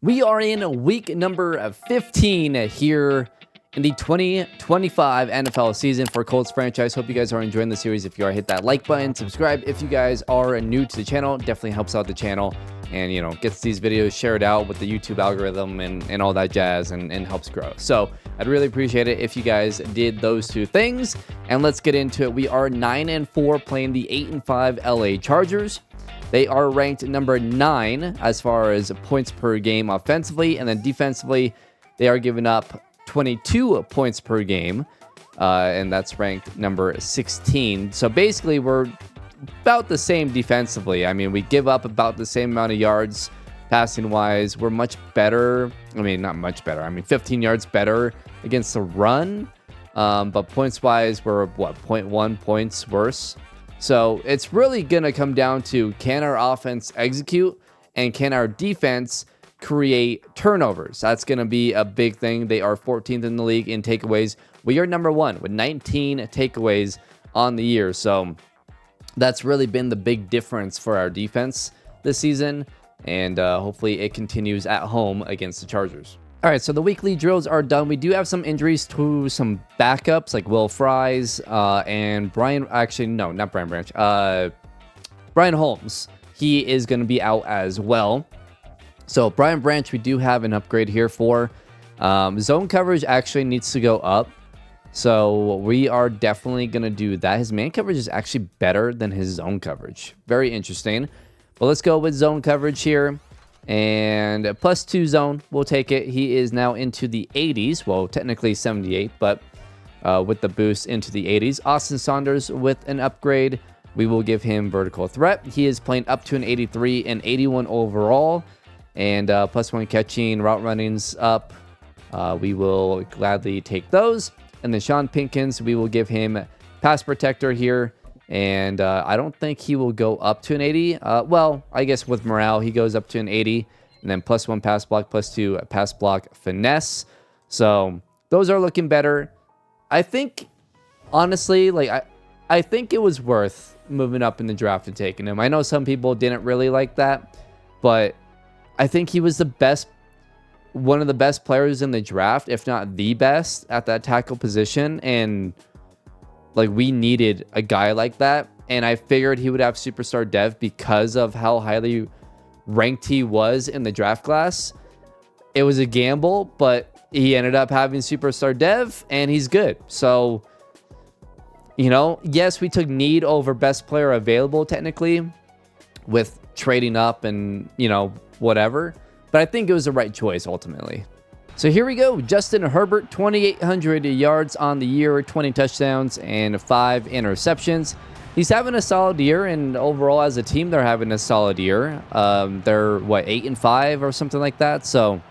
We are in week number 15 here in the 2025 NFL season for Colts franchise. Hope you guys are enjoying the series. If you are, hit that like button, subscribe. If you guys are new to the channel, definitely helps out the channel and, gets these videos shared out with the YouTube algorithm and all that jazz and helps grow. So I'd really appreciate it if you guys did those two things. And let's get into it. We are 9-4 playing the 8-5 LA Chargers. They are ranked number 9 as far as points per game offensively, and then defensively, they are giving up 22 points per game, and that's ranked number 16. So basically, we're about the same defensively. I mean, we give up about the same amount of yards passing-wise. We're much better. I mean, not much better. I mean, 15 yards better against the run, but points-wise, we're, 0.1 points worse. So it's really going to come down to, can our offense execute and can our defense create turnovers? That's going to be a big thing. They are 14th in the league in takeaways. We are number 1 with 19 takeaways on the year. So that's really been the big difference for our defense this season. And hopefully it continues at home against the Chargers. All right, so the weekly drills are done. We do have some injuries to some backups like Will Fries and Brian. Actually, no, not Brian Branch. Brian Holmes. He is going to be out as well. So Brian Branch, we do have an upgrade here for. Zone coverage actually needs to go up. So we are definitely going to do that. His man coverage is actually better than his zone coverage. Very interesting. But let's go with zone coverage here. And +2 zone, we'll take it. He is now into the 80s. Well, technically 78, but with the boost into the 80s. Austin Saunders with an upgrade. We will give him vertical threat. He is playing up to an 83 and 81 overall. And +1 catching, route runnings up. We will gladly take those. And then Sean Pinkins, we will give him pass protector here. And I don't think he will go up to an 80. Well, I guess with morale, he goes up to an 80. And then +1 pass block, +2 pass block finesse. So those are looking better. I think, honestly, I think it was worth moving up in the draft and taking him. I know some people didn't really like that. But I think he was one of the best players in the draft, if not the best, at that tackle position. And we needed a guy like that, and I figured he would have superstar dev because of how highly ranked he was in the draft class. It was a gamble, but he ended up having superstar dev, and he's good. So, yes, we took need over best player available technically with trading up and, whatever, but I think it was the right choice ultimately. So here we go. Justin Herbert, 2,800 yards on the year, 20 touchdowns, and 5 interceptions. He's having a solid year, and overall as a team, they're having a solid year. They're, 8-5 or something like that? So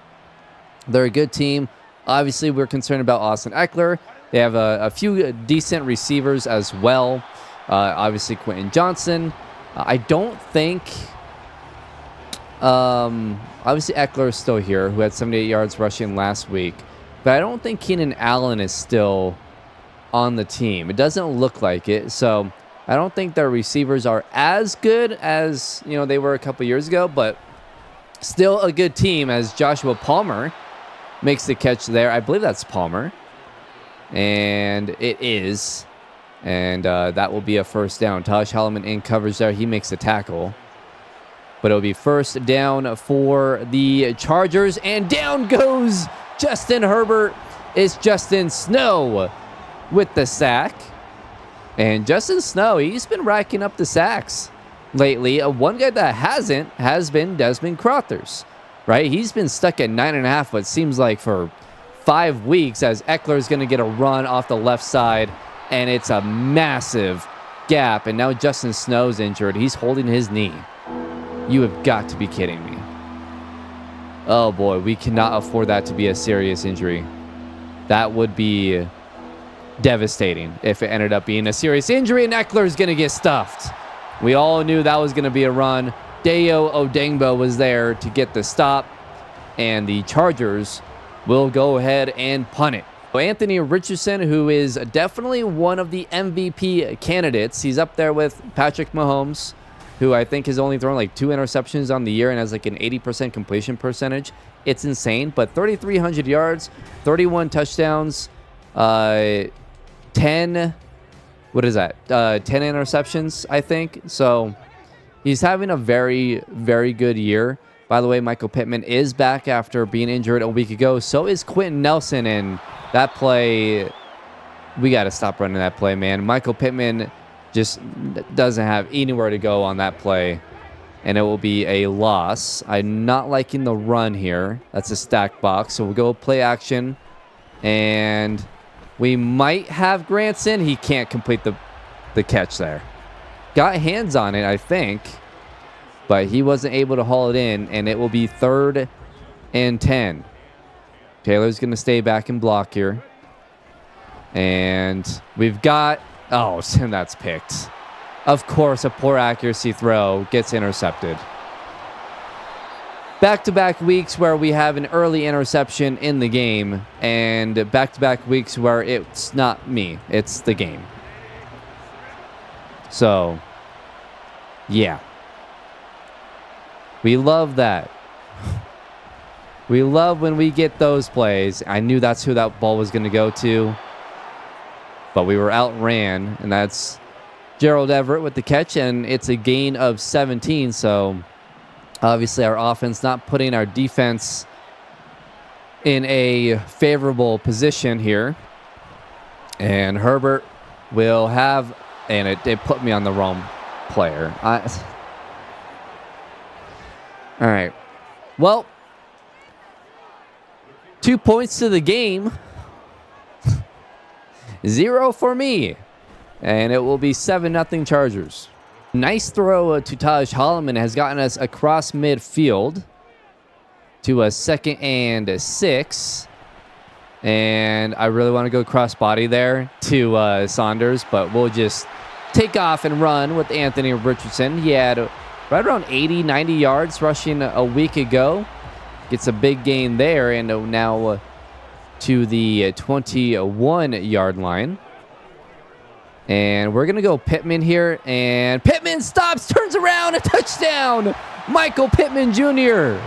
they're a good team. Obviously, we're concerned about Austin Eckler. They have a few decent receivers as well. Obviously, Quentin Johnson. I don't think... obviously Eckler is still here, who had 78 yards rushing last week, but I don't think Keenan Allen is still on the team. It doesn't look like it, so I don't think their receivers are as good as they were a couple years ago, but still a good team as Joshua Palmer makes the catch there. I believe that's Palmer, and it is, and that will be a first down. Taj Halloman in coverage there. He makes the tackle. But it'll be first down for the Chargers. And down goes Justin Herbert. It's Justin Snow with the sack. And Justin Snow, he's been racking up the sacks lately. One guy that hasn't has been Desmond Crothers, right? He's been stuck at 9.5, what seems like for 5 weeks, as Eckler's going to get a run off the left side. And it's a massive gap. And now Justin Snow's injured. He's holding his knee. You have got to be kidding me. Oh boy, we cannot afford that to be a serious injury. That would be devastating if it ended up being a serious injury and Eckler's going to get stuffed. We all knew that was going to be a run. Dayo Odengbo was there to get the stop, and the Chargers will go ahead and punt it. Anthony Richardson, who is definitely one of the MVP candidates. He's up there with Patrick Mahomes, who I think has only thrown like 2 interceptions on the year and has like an 80% completion percentage. It's insane. But 3,300 yards, 31 touchdowns, 10, what is that? 10 interceptions, I think. So he's having a very, very good year. By the way, Michael Pittman is back after being injured a week ago. So is Quentin Nelson. And that play, we got to stop running that play, man. Michael Pittman just doesn't have anywhere to go on that play, and it will be a loss. I'm not liking the run here. That's a stack box, so we'll go play action, and we might have Granson. He can't complete the catch there. Got hands on it, I think, but he wasn't able to haul it in, and it will be 3rd and 10. Taylor's going to stay back and block here, and we've got... Oh, and that's picked. Of course, a poor accuracy throw gets intercepted. Back-to-back weeks where we have an early interception in the game, and back-to-back weeks where it's not me, it's the game. So, yeah. We love that. We love when we get those plays. I knew that's who that ball was going to go to. But we were outran, and that's Gerald Everett with the catch, and it's a gain of 17. So obviously our offense not putting our defense in a favorable position here. And Herbert will have, and it put me on the wrong player. All right. Well, 2 points to the game. 0 for me. And it will be 7-0 Chargers. Nice throw to Taj Holloman has gotten us across midfield to a 2nd and 6. And I really want to go cross body there to Saunders, but we'll just take off and run with Anthony Richardson. He had right around 80, 90 yards rushing a week ago. Gets a big gain there, and now to the 21-yard line. And we're going to go Pittman here. And Pittman stops, turns around, a touchdown! Michael Pittman Jr.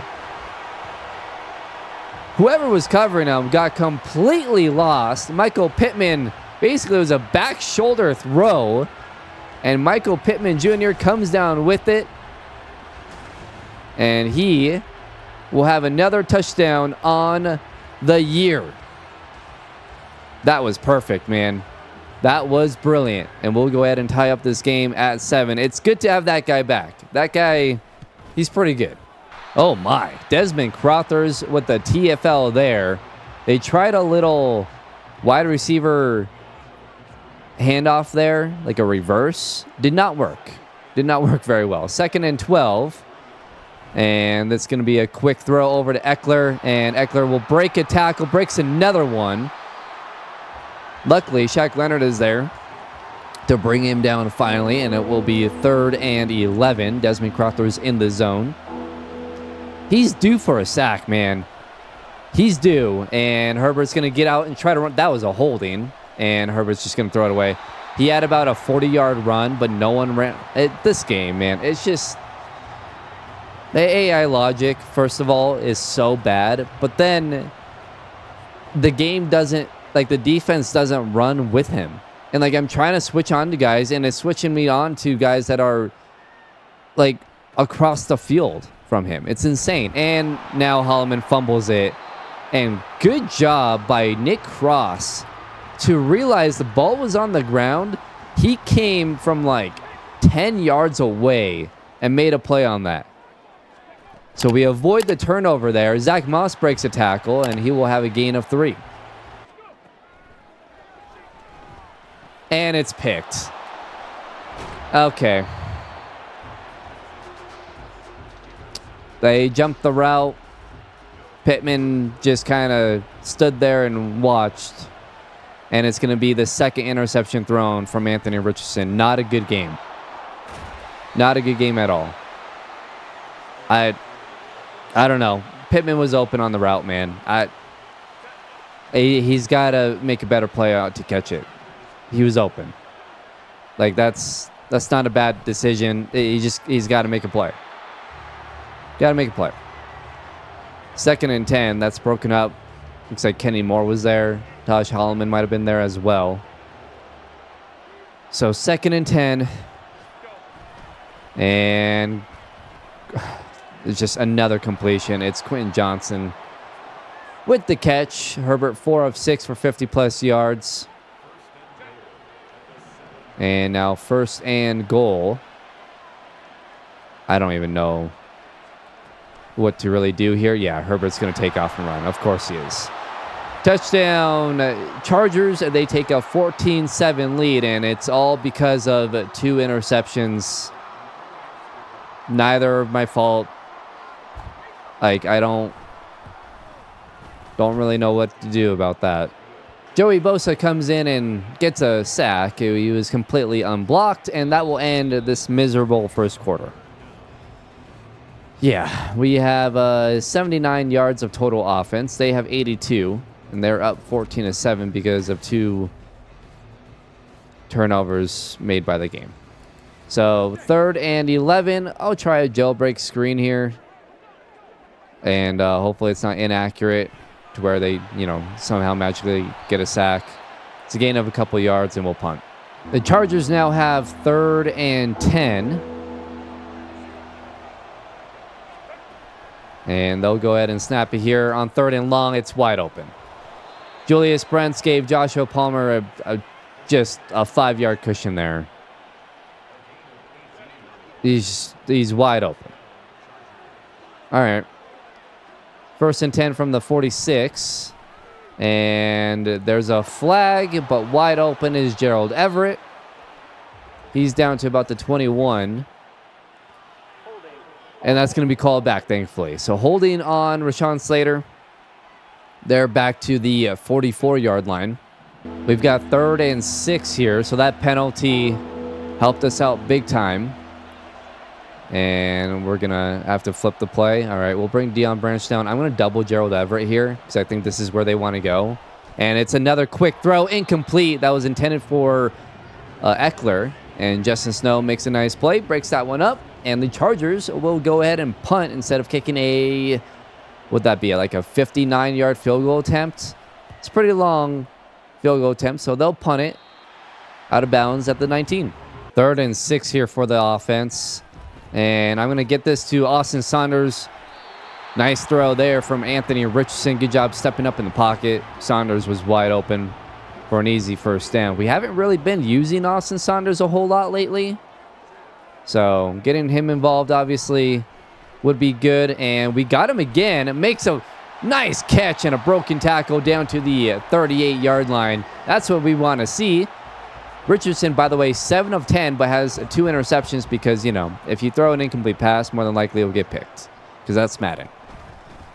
Whoever was covering him got completely lost. Michael Pittman basically was a back shoulder throw. And Michael Pittman Jr. comes down with it. And he will have another touchdown on the year. That was perfect, man. That was brilliant. And we'll go ahead and tie up this game at 7. It's good to have that guy back. That guy, he's pretty good. Oh, my. Desmond Crothers with the TFL there. They tried a little wide receiver handoff there, like a reverse. Did not work. Did not work very well. 2nd and 12. And that's going to be a quick throw over to Eckler. And Eckler will break a tackle, breaks another one. Luckily, Shaq Leonard is there to bring him down finally, and it will be 3rd and 11. Desmond Crothers in the zone. He's due for a sack, man. He's due, and Herbert's going to get out and try to run. That was a holding, and Herbert's just going to throw it away. He had about a 40-yard run, but no one ran. This game, man, it's just... The AI logic, first of all, is so bad, but then the game doesn't... Like, the defense doesn't run with him. And, like, I'm trying to switch on to guys, and it's switching me on to guys that are, like, across the field from him. It's insane. And now Holloman fumbles it. And good job by Nick Cross to realize the ball was on the ground. He came from, like, 10 yards away and made a play on that. So we avoid the turnover there. Zach Moss breaks a tackle, and he will have a gain of 3. And it's picked. Okay. They jumped the route. Pittman just kind of stood there and watched. And it's going to be the 2nd interception thrown from Anthony Richardson. Not a good game. Not a good game at all. I don't know. Pittman was open on the route, man. He's got to make a better play out to catch it. He was open. Like, that's That's not a bad decision. He's got to make a play. Got to make a play. 2nd and 10. That's broken up. Looks like Kenny Moore was there. Taj Holloman might have been there as well. So 2nd and 10. And it's just another completion. It's Quentin Johnson with the catch. Herbert 4 of 6 for 50+ yards. And now 1st and goal. I don't even know what to really do here. Yeah, Herbert's going to take off and run. Of course he is. Touchdown Chargers. They take a 14-7 lead, and it's all because of 2 interceptions. Neither of my fault. Like, I don't really know what to do about that. Joey Bosa comes in and gets a sack. He was completely unblocked, and that will end this miserable first quarter. Yeah, we have 79 yards of total offense. They have 82, and they're up 14-7 because of 2 turnovers made by the game. So 3rd and 11. I'll try a jailbreak screen here, and hopefully it's not inaccurate to where they, somehow magically get a sack. It's a gain of a couple yards, and we'll punt. The Chargers now have 3rd and 10. And they'll go ahead and snap it here. On 3rd and long, it's wide open. Julius Brents gave Joshua Palmer just a 5-yard cushion there. He's wide open. All right. 1st and 10 from the 46. And there's a flag, but wide open is Gerald Everett. He's down to about the 21. And that's going to be called back, thankfully. So holding on Rashawn Slater. They're back to the 44-yard line. We've got 3rd and 6 here. So that penalty helped us out big time. And we're going to have to flip the play. All right, we'll bring Deion Branch down. I'm going to double Gerald Everett here because I think this is where they want to go. And it's another quick throw, incomplete. That was intended for Eckler. And Justin Snow makes a nice play, breaks that one up. And the Chargers will go ahead and punt instead of kicking would that be like a 59-yard field goal attempt? It's a pretty long field goal attempt, so they'll punt it out of bounds at the 19. 3rd and 6 here for the offense. And I'm going to get this to Austin Saunders. Nice throw there from Anthony Richardson. Good job stepping up in the pocket. Saunders was wide open for an easy 1st down. We haven't really been using Austin Saunders a whole lot lately. So getting him involved obviously would be good. And we got him again. It makes a nice catch and a broken tackle down to the 38-yard line. That's what we want to see. Richardson, by the way, 7 of 10, but has 2 interceptions because, if you throw an incomplete pass, more than likely it'll get picked because that's Madden.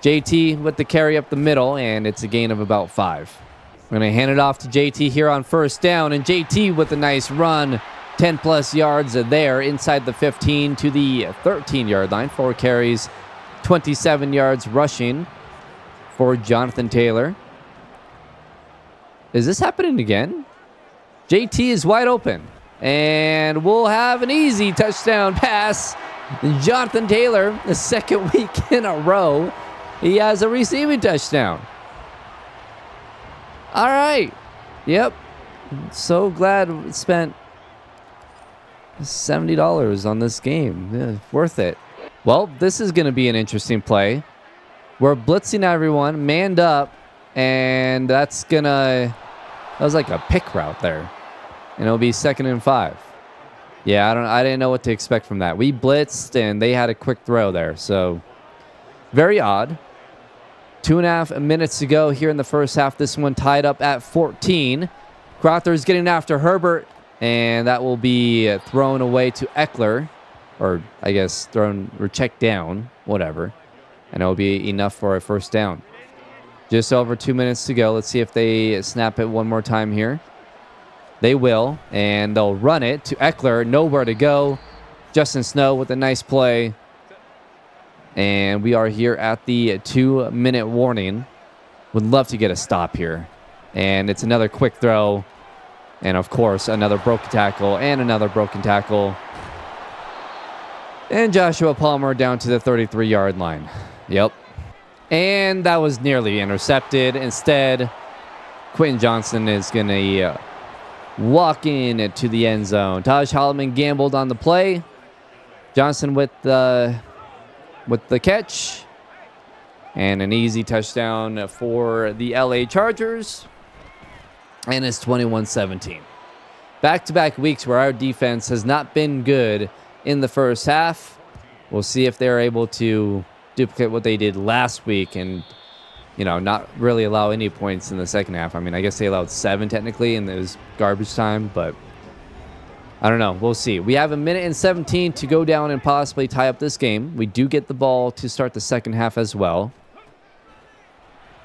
JT with the carry up the middle, and it's a gain of about 5. We're going to hand it off to JT here on 1st down, and JT with a nice run. 10+ yards there inside the 15 to the 13-yard line. 4 carries, 27 yards rushing for Jonathan Taylor. Is this happening again? JT is wide open. And we'll have an easy touchdown pass. Jonathan Taylor, the 2nd week in a row, he has a receiving touchdown. All right. Yep. So glad we spent $70 on this game. Yeah, worth it. Well, this is going to be an interesting play. We're blitzing everyone, manned up, and that was like a pick route there. And it'll be 2nd and 5. Yeah, I didn't know what to expect from that. We blitzed, and they had a quick throw there. So, very odd. 2.5 minutes to go here in the first half. This one tied up at 14. Crowther's getting after Herbert, and that will be thrown away to Eckler. Or, I guess, thrown or checked down. Whatever. And it'll be enough for a 1st down. Just over 2 minutes to go. Let's see if they snap it one more time here. They will, and they'll run it to Eckler. Nowhere to go. Justin Snow with a nice play. And we are here at the 2-minute warning. Would love to get a stop here. And it's another quick throw. And, of course, another broken tackle and another broken tackle. And Joshua Palmer down to the 33-yard line. Yep. And that was nearly intercepted. Instead, Quentin Johnson is going to walk in to the end zone. Taj Holloman gambled on the play. Johnson with the catch. And an easy touchdown for the LA Chargers. And it's 21-17. Back-to-back weeks where our defense has not been good in the first half. We'll see if they're able to duplicate what they did last week and, you know, not really allow any points in the second half. I mean, I guess they allowed 7 technically, and it was garbage time, but I don't know. We'll see. We have a minute and 17 to go down and possibly tie up this game. We do get the ball to start the second half as well.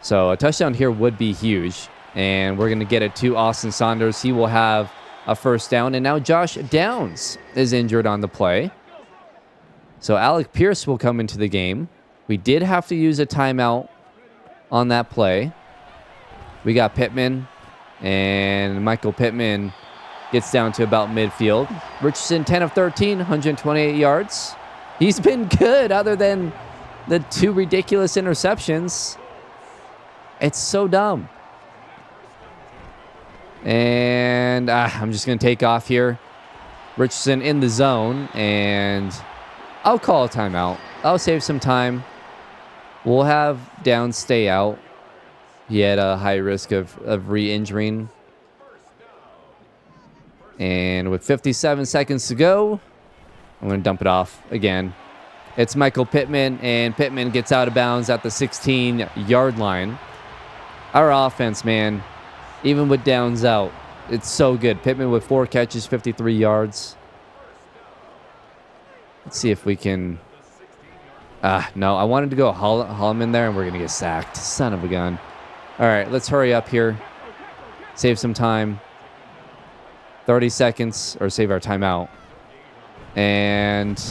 So a touchdown here would be huge, and we're going to get it to Austin Saunders. He will have a first down, and now Josh Downs is injured on the play. So Alec Pierce will come into the game. We did have to use a timeout on that play. We got Pittman, and Michael Pittman gets down to about midfield. Richardson, 10 of 13, 128 yards. He's been good other than the 2 ridiculous interceptions. It's so dumb. And I'm just going to take off here. Richardson in the zone, and I'll call a timeout. I'll save some time. We'll have Downs stay out. He had a high risk of re-injuring. And with 57 seconds to go, I'm going to dump it off again. It's Michael Pittman, and Pittman gets out of bounds at the 16-yard line. Our offense, man, even with Downs out, it's so good. Pittman with 4 catches, 53 yards. Let's see if we can... no, I wanted to go Holloman there, and we're going to get sacked. Son of a gun. All right, let's hurry up here. Save some time. 30 seconds, or save our timeout. And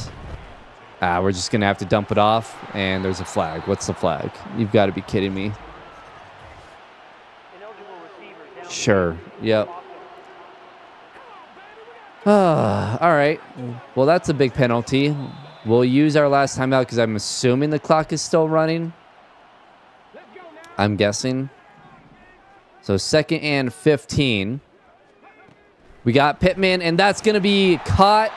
we're just going to have to dump it off, and there's a flag. What's the flag? You've got to be kidding me. Sure. Yep. All right. Well, that's a big penalty. We'll use our last timeout because I'm assuming the clock is still running. I'm guessing. So 2nd and 15. We got Pittman, and that's going to be caught.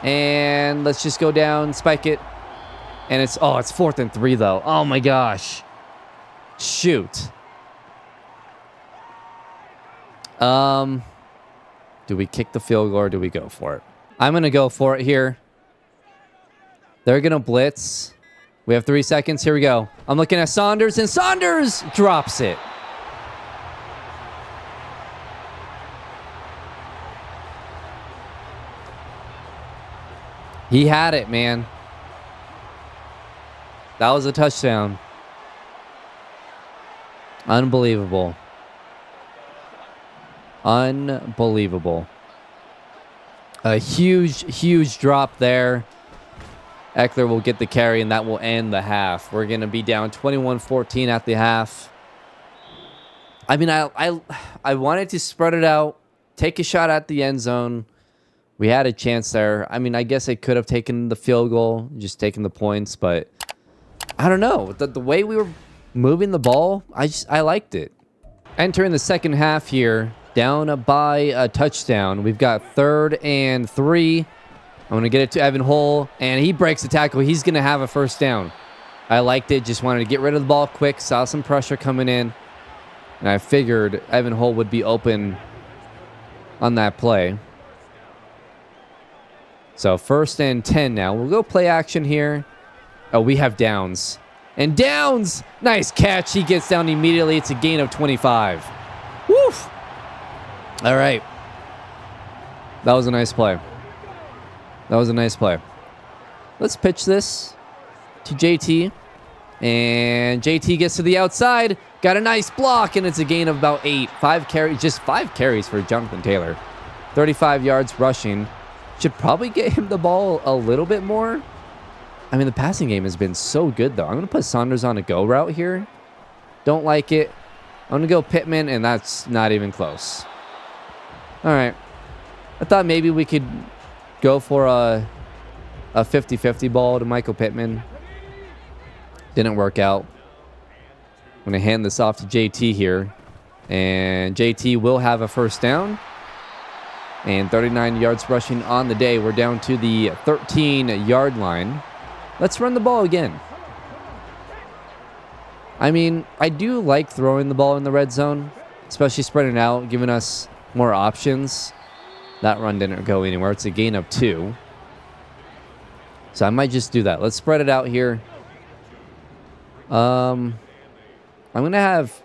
And let's just go down, spike it. And it's 4th and 3, though. Oh, my gosh. Shoot. Do we kick the field goal or do we go for it? I'm going to go for it here. They're going to blitz. We have 3 seconds. Here we go. I'm looking at Saunders, and Saunders drops it. He had it, man. That was a touchdown. Unbelievable. Unbelievable. A huge drop there. Eckler will get the carry, and that will end the half. We're going to be down 21-14 at the half. I mean, I wanted to spread it out, take a shot at the end zone. We had a chance there. I mean, I guess I could have taken the field goal, just taken the points, but I don't know. The way we were moving the ball, I liked it. Entering the second half here, down by a touchdown. We've got 3rd and 3. I'm going to get it to Evan Hull, and he breaks the tackle. He's going to have a first down. I liked it. Just wanted to get rid of the ball quick. Saw some pressure coming in, and I figured Evan Hull would be open on that play. So 1st and 10 now. We'll go play action here. Oh, we have Downs. And Downs! Nice catch. He gets down immediately. It's a gain of 25. Woof! All right. That was a nice play. That was a nice play. Let's pitch this to JT. And JT gets to the outside. Got a nice block, and it's a gain of about 8. 5 carries. Just 5 carries for Jonathan Taylor. 35 yards rushing. Should probably get him the ball a little bit more. I mean, the passing game has been so good, though. I'm going to put Saunders on a go route here. Don't like it. I'm going to go Pittman, and that's not even close. All right. I thought maybe we could go for a 50-50 ball to Michael Pittman. Didn't work out. I'm going to hand this off to JT here. And JT will have a first down. And 39 yards rushing on the day. We're down to the 13-yard line. Let's run the ball again. I mean, I do like throwing the ball in the red zone, especially spreading it out, giving us more options. That run didn't go anywhere. It's a gain of 2. So I might just do that. Let's spread it out here. I'm going to have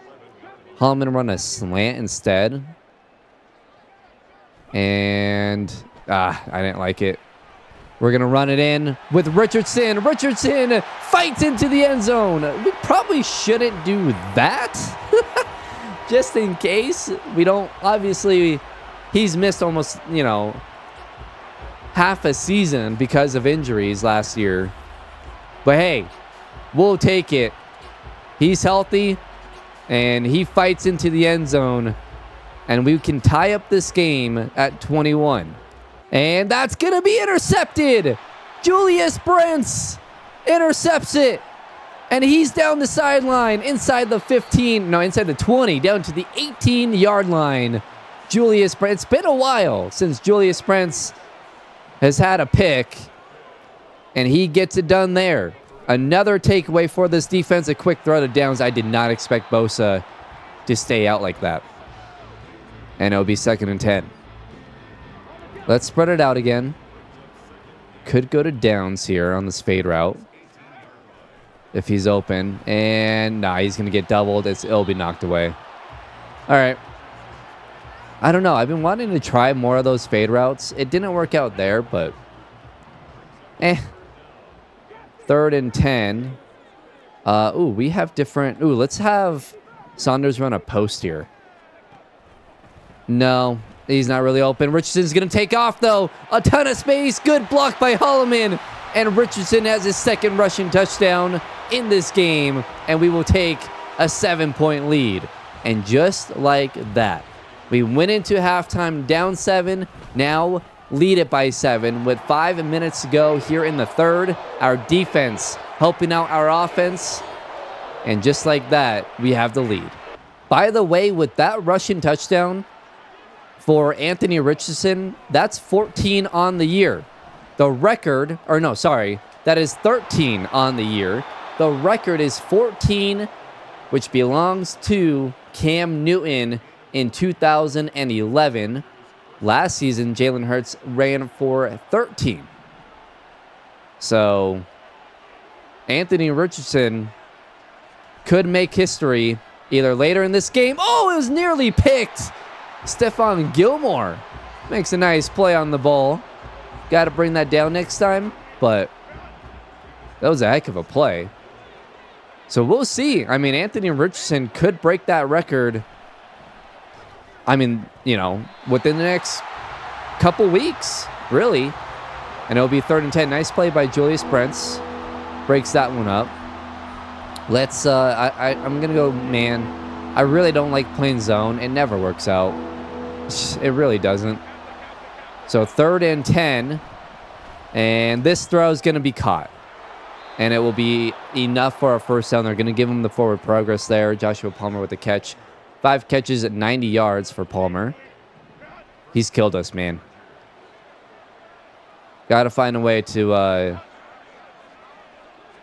Holloman run a slant instead. And, I didn't like it. We're going to run it in with Richardson. Richardson fights into the end zone. We probably shouldn't do that. Just in case. We don't, obviously, he's missed almost, half a season because of injuries last year. But hey, we'll take it. He's healthy, and he fights into the end zone, and we can tie up this game at 21. And that's going to be intercepted. Julius Brents intercepts it, and he's down the sideline inside the 20, down to the 18-yard line. Julius Brents. It's been a while since Julius Brents has had a pick, and he gets it done there. Another takeaway for this defense, a quick throw to downs. I did not expect Bosa to stay out like that. And it'll be 2nd and 10. Let's spread it out again. Could go to downs here on this fade route if he's open. And nah, he's going to get doubled. It'll be knocked away. All right. I don't know. I've been wanting to try more of those fade routes. It didn't work out there, but 3rd and 10. We have different. Let's have Saunders run a post here. No, he's not really open. Richardson's going to take off, though. A ton of space. Good block by Holloman. And Richardson has his 2nd rushing touchdown in this game. And we will take a 7-point lead. And just like that, we went into halftime down 7. Now lead it by 7 with 5 minutes to go here in the 3rd. Our defense helping out our offense. And just like that, we have the lead. By the way, with that rushing touchdown for Anthony Richardson, that's 14 on the year. The record, that is 13 on the year. The record is 14, which belongs to Cam Newton in 2011. Last season, Jalen Hurts ran for 13. So, Anthony Richardson could make history either later in this game. Oh, it was nearly picked. Stephon Gilmore makes a nice play on the ball. Got to bring that down next time, but that was a heck of a play. So we'll see. I mean, Anthony Richardson could break that record. I mean, within the next couple weeks, really. And it'll be 3rd and 10. Nice play by Julius Brents. Breaks that one up. Let's, I'm going to go man. I really don't like playing zone. It never works out. It really doesn't. So 3rd and 10. And this throw is going to be caught. And it will be enough for a first down. They're going to give him the forward progress there. Joshua Palmer with the catch. 5 catches at 90 yards for Palmer. He's killed us, man. Got to find a way to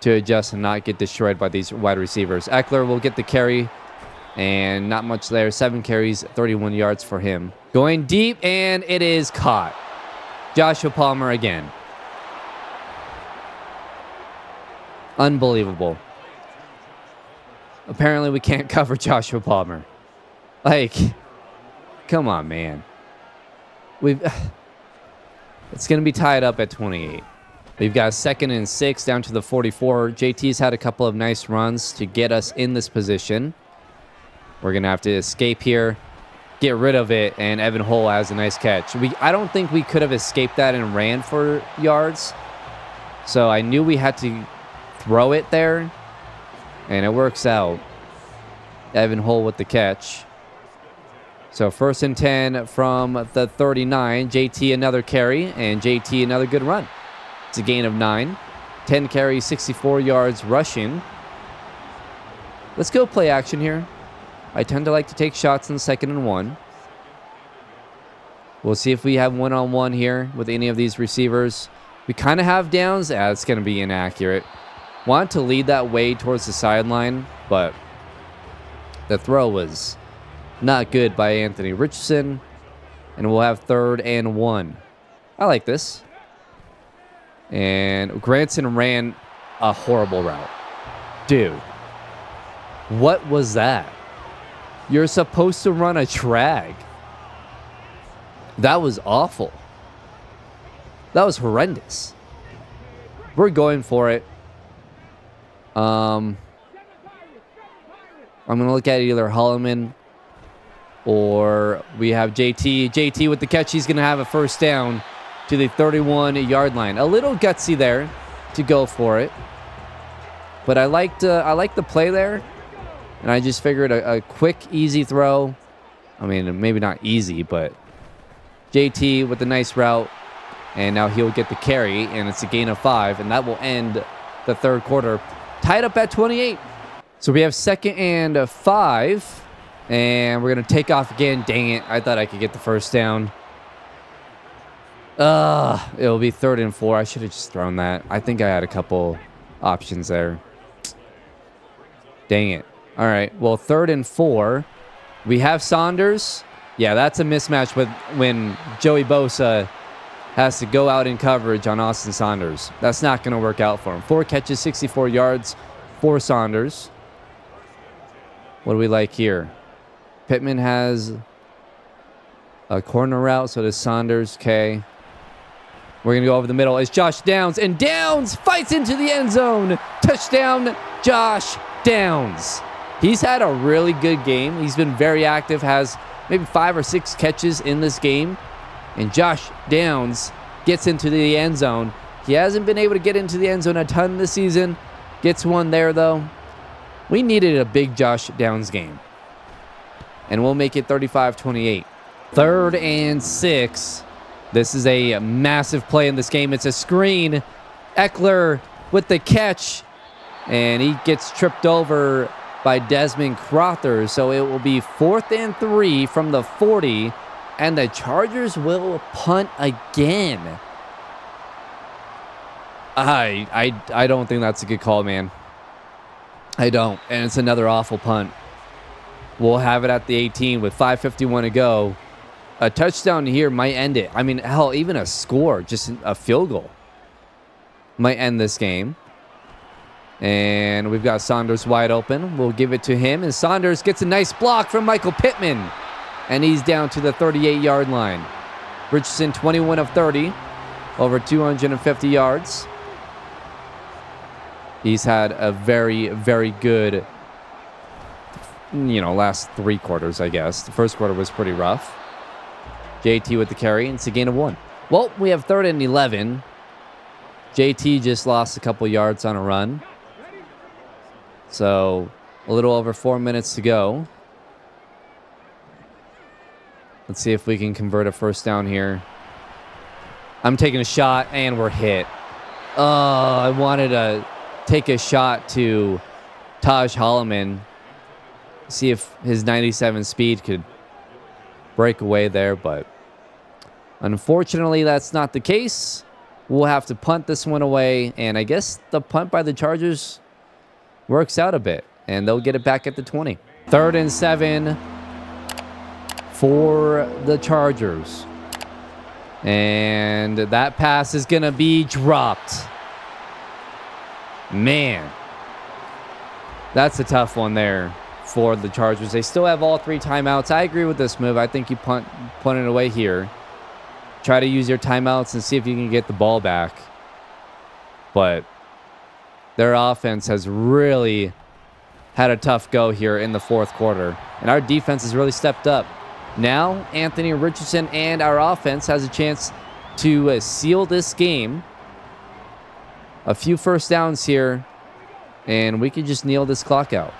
adjust and not get destroyed by these wide receivers. Eckler will get the carry, and not much there. 7 carries, 31 yards for him. Going deep, and it is caught. Joshua Palmer again. Unbelievable. Apparently, we can't cover Joshua Palmer. Like, come on, man. It's going to be tied up at 28. We've got 2nd and 6 down to the 44. JT's had a couple of nice runs to get us in this position. We're going to have to escape here, get rid of it, and Evan Hull has a nice catch. I don't think we could have escaped that and ran for yards. So I knew we had to throw it there, and it works out. Evan Hull with the catch. So 1st and 10 from the 39. JT another carry, and JT another good run. It's a gain of 9. 10 carries, 64 yards rushing. Let's go play action here. I tend to like to take shots in 2nd and 1. We'll see if we have one-on-one here with any of these receivers. We kind of have downs. It's going to be inaccurate. Want to lead that way towards the sideline, but the throw was not good by Anthony Richardson. And we'll have 3rd and 1. I like this. And Granson ran a horrible route. Dude, what was that? You're supposed to run a drag. That was awful. That was horrendous. We're going for it. I'm going to look at either Holloman or we have JT. JT with the catch. He's going to have a 1st down to the 31-yard line. A little gutsy there to go for it. But I liked the play there. And I just figured a quick, easy throw. I mean, maybe not easy, but JT with a nice route. And now he'll get the carry, and it's a gain of 5. And that will end the 3rd quarter. Tied up at 28. So we have 2nd and 5. And we're going to take off again. Dang it. I thought I could get the 1st down. It'll be 3rd and 4. I should have just thrown that. I think I had a couple options there. Dang it. All right. Well, 3rd and 4. We have Saunders. Yeah, that's a mismatch with when Joey Bosa has to go out in coverage on Austin Saunders. That's not going to work out for him. 4 catches, 64 yards for Saunders. What do we like here? Pittman has a corner route, so does Saunders. Okay. We're going to go over the middle. It's Josh Downs, and Downs fights into the end zone. Touchdown, Josh Downs. He's had a really good game. He's been very active, has maybe 5 or 6 catches in this game. And Josh Downs gets into the end zone. He hasn't been able to get into the end zone a ton this season. Gets one there, though. We needed a big Josh Downs game. And we'll make it 35-28. 3rd and 6. This is a massive play in this game. It's a screen. Eckler with the catch. And he gets tripped over by Desmond Crowther. So it will be 4th and 3 from the 40. And the Chargers will punt again. I don't think that's a good call, man. I don't. And it's another awful punt. We'll have it at the 18 with 5:51 to go. A touchdown here might end it. I mean, hell, even a score, just a field goal, might end this game. And we've got Saunders wide open. We'll give it to him. And Saunders gets a nice block from Michael Pittman. And he's down to the 38-yard line. Richardson, 21 of 30. Over 250 yards. He's had a very, very good, last 3 quarters, I guess. The first quarter was pretty rough. JT with the carry, and it's a gain of 1. Well, we have 3rd and 11. JT just lost a couple yards on a run. So, a little over 4 minutes to go. Let's see if we can convert a 1st down here. I'm taking a shot, and we're hit. Oh, I wanted to take a shot to Taj Holloman. See if his 97 speed could break away there, but unfortunately, that's not the case. We'll have to punt this one away, and I guess the punt by the Chargers works out a bit, and they'll get it back at the 20. 3rd and 7 for the Chargers. And that pass is going to be dropped. Man, that's a tough one there for the Chargers. They still have all 3 timeouts. I agree with this move. I think you punt it away here. Try to use your timeouts and see if you can get the ball back. But their offense has really had a tough go here in the 4th quarter. And our defense has really stepped up. Now, Anthony Richardson and our offense has a chance to seal this game. A few 1st downs here, and we could just kneel this clock out.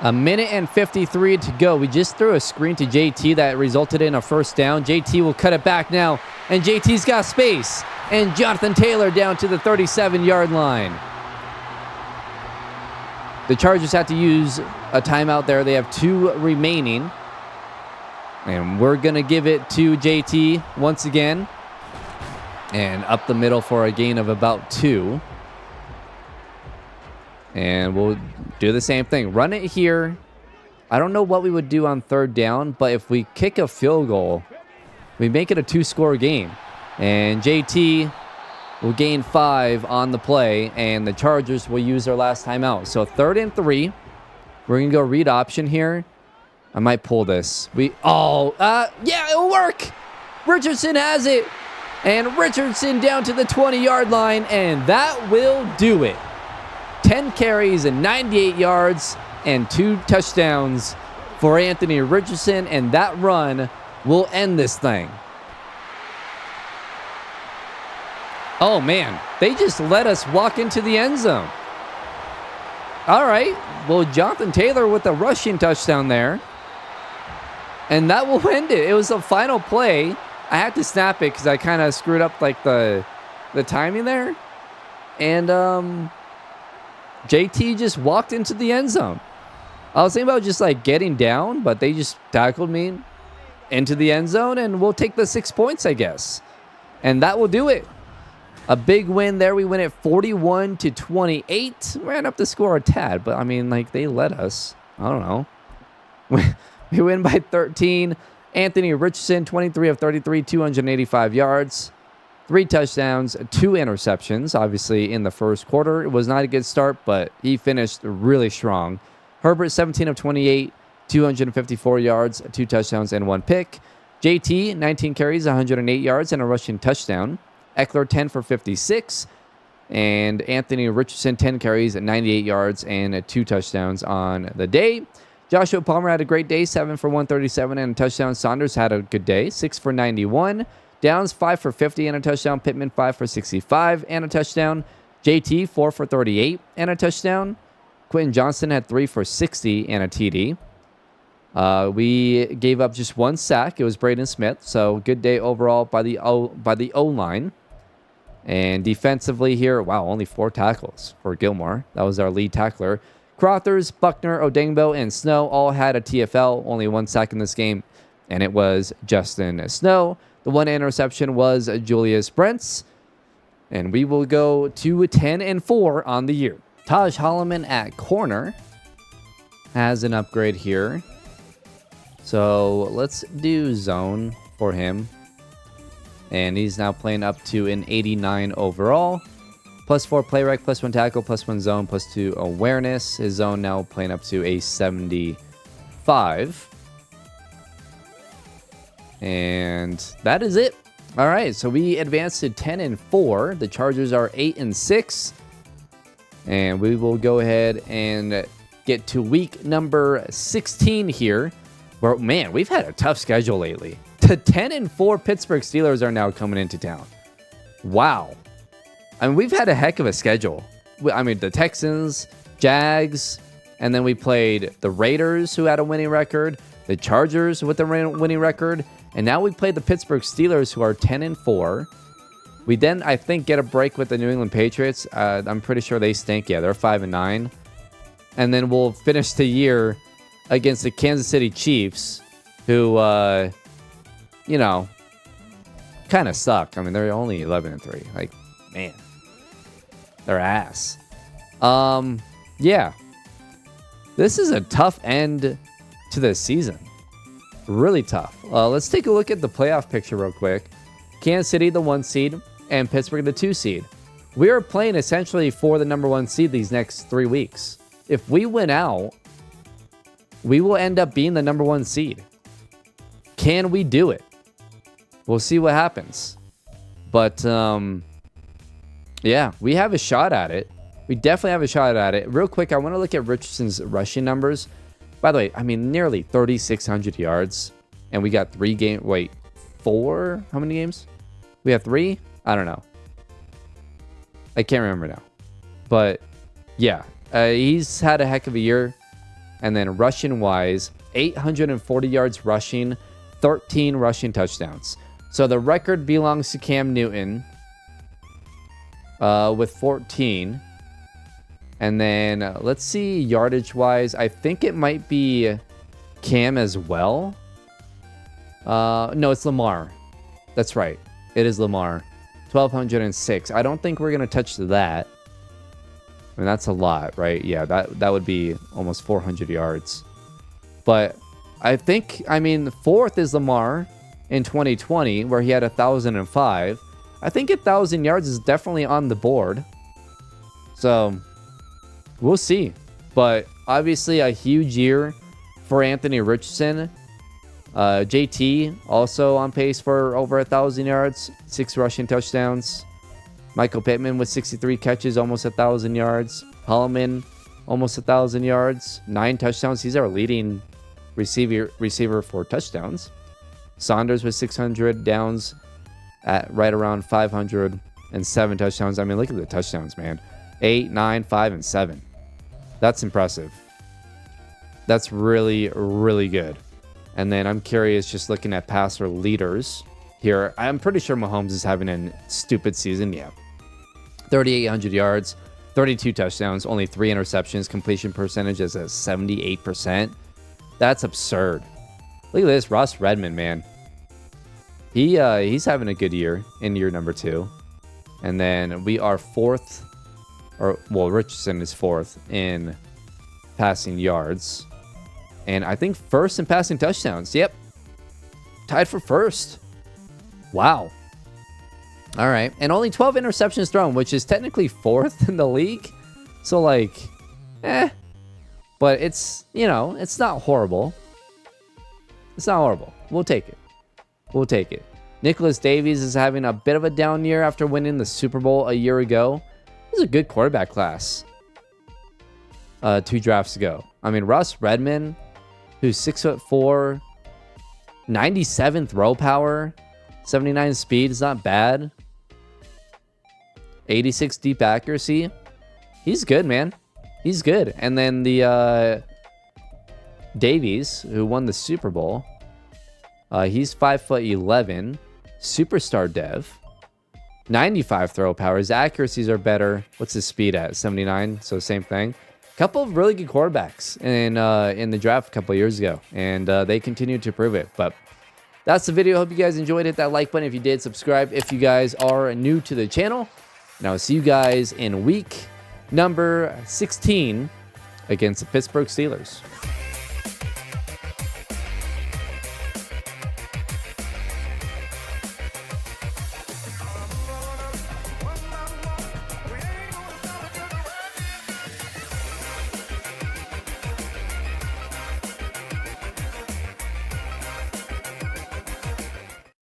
A minute and 53 to go. We just threw a screen to JT that resulted in a first down. JT will cut it back now, and JT's got space. And Jonathan Taylor down to the 37-yard line. The Chargers have to use a timeout there. They have 2 remaining. And we're going to give it to JT once again. And up the middle for a gain of about 2. And we'll do the same thing. Run it here. I don't know what we would do on third down, but if we kick a field goal, we make it a 2-score game. And JT will gain 5 on the play, and the Chargers will use their last timeout. So 3rd and 3. We're going to go read option here. I might pull this. Yeah, it'll work. Richardson has it. And Richardson down to the 20-yard line, and that will do it. 10 carries and 98 yards and 2 touchdowns for Anthony Richardson, and that run will end this thing. Oh, man. They just let us walk into the end zone. All right. Well, Jonathan Taylor with a rushing touchdown there. And that will end it. It was the final play. I had to snap it because I kind of screwed up like the timing there. And JT just walked into the end zone. I was thinking about just like getting down, but they just tackled me into the end zone, and we'll take the 6 points, I guess. And that will do it. A big win there. We win at 41-28. Ran up the score a tad, but I mean, like, they let us. I don't know. We win by 13. Anthony Richardson, 23 of 33, 285 yards. 3 touchdowns, 2 interceptions, obviously, in the first quarter. It was not a good start, but he finished really strong. Herbert, 17 of 28, 254 yards, 2 touchdowns, and 1 pick. JT, 19 carries, 108 yards, and a rushing touchdown. Eckler, 10 for 56. And Anthony Richardson, 10 carries, 98 yards, and 2 touchdowns on the day. Joshua Palmer had a great day, 7 for 137 and a touchdown. Saunders had a good day, 6 for 91. Downs, 5 for 50 and a touchdown. Pittman, 5 for 65 and a touchdown. JT, 4 for 38 and a touchdown. Quentin Johnston had 3 for 60 and a TD. We gave up just 1 sack. It was Braden Smith. So good day overall by the O-line. And defensively here, wow, only 4 tackles for Gilmore. That was our lead tackler. Crothers, Buckner, Odengbo, and Snow all had a TFL. Only 1 sack in this game, and it was Justin Snow. The 1 interception was Julius Brents. And we will go to 10-4 on the year. Taj Holloman at corner has an upgrade here. So let's do zone for him. And he's now playing up to an 89 overall. +4 play rec, +1 tackle, +1 zone, +2 awareness. His zone now playing up to a 75. And that is it. All right, so we advanced to 10-4. The Chargers are 8-6. And we will go ahead and get to week number 16 here. Where, man, we've had a tough schedule lately. The 10-4 Pittsburgh Steelers are now coming into town. Wow. I mean, we've had a heck of a schedule. I mean, the Texans, Jags, and then we played the Raiders, who had a winning record, the Chargers with a winning record, and now we played the Pittsburgh Steelers, who are 10-4. We then, I think, get a break with the New England Patriots. I'm pretty sure they stink. Yeah, they're 5-9. And then we'll finish the year against the Kansas City Chiefs, who, you know, kind of suck. I mean, they're only 11-3. Like, man, they're ass. Yeah, this is a tough end to the season. Really tough. Let's take a look at the playoff picture real quick. Kansas City, the 1 seed, and Pittsburgh, the 2 seed. We are playing essentially for the number 1 seed these next 3 weeks. If we win out, we will end up being the number 1 seed. Can we do it? We'll see what happens. But, yeah, we have a shot at it. We definitely have a shot at it. Real quick, I want to look at Richardson's rushing numbers. By the way, I mean, nearly 3,600 yards. And we got 3 games. Wait, 4? How many games? We have 3? I don't know. I can't remember now. But, yeah, he's had a heck of a year. And then rushing wise, 840 yards rushing, 13 rushing touchdowns. So the record belongs to Cam Newton with 14. And then let's see yardage wise. I think it might be Cam as well. No, it's Lamar. That's right. It is Lamar. 1,206. I don't think we're going to touch that. I mean, that's a lot, right? Yeah, that would be almost 400 yards. But I think, I mean, fourth is Lamar in 2020, where he had 1,005. I think 1,000 yards is definitely on the board. So we'll see. But obviously a huge year for Anthony Richardson. JT also on pace for over 1,000 yards, 6 rushing touchdowns. Michael Pittman with 63 catches, almost 1,000 yards. Holloman, almost 1,000 yards, 9 touchdowns. He's our leading receiver for touchdowns. Saunders with 600 downs at right around 500 and 7 touchdowns. I mean, look at the touchdowns, man. 8, 9, 5, and 7. That's impressive. That's really, really good. And then I'm curious, just looking at passer leaders here. I'm pretty sure Mahomes is having a stupid season. Yeah. 3,800 yards, 32 touchdowns, only 3 interceptions. Completion percentage is at 78%. That's absurd. Look at this. Ross Redmond, man. He's having a good year in year number 2. And then we are fourth, or well, Richardson is fourth in passing yards. And I think first in passing touchdowns. Yep. Tied for first. Wow. All right. And only 12 interceptions thrown, which is technically fourth in the league. So, like, But it's, you know, it's not horrible. It's not horrible. We'll take it. We'll take it. Nicholas Davies is having a bit of a down year after winning the Super Bowl a year ago. This is a good quarterback class. 2 drafts ago. I mean, Russ Redmond, who's 6'4", 97 throw power, 79 speed is not bad. 86 deep accuracy. He's good, man. He's good. And then the Davies, who won the Super Bowl, he's 5'11", superstar dev, 95 throw power. His accuracies are better. What's his speed at? 79. So same thing. Couple of really good quarterbacks in the draft a couple of years ago, and they continue to prove it. But that's the video. Hope you guys enjoyed. Hit that like button if you did. Subscribe if you guys are new to the channel. And I'll see you guys in week number 16 against the Pittsburgh Steelers.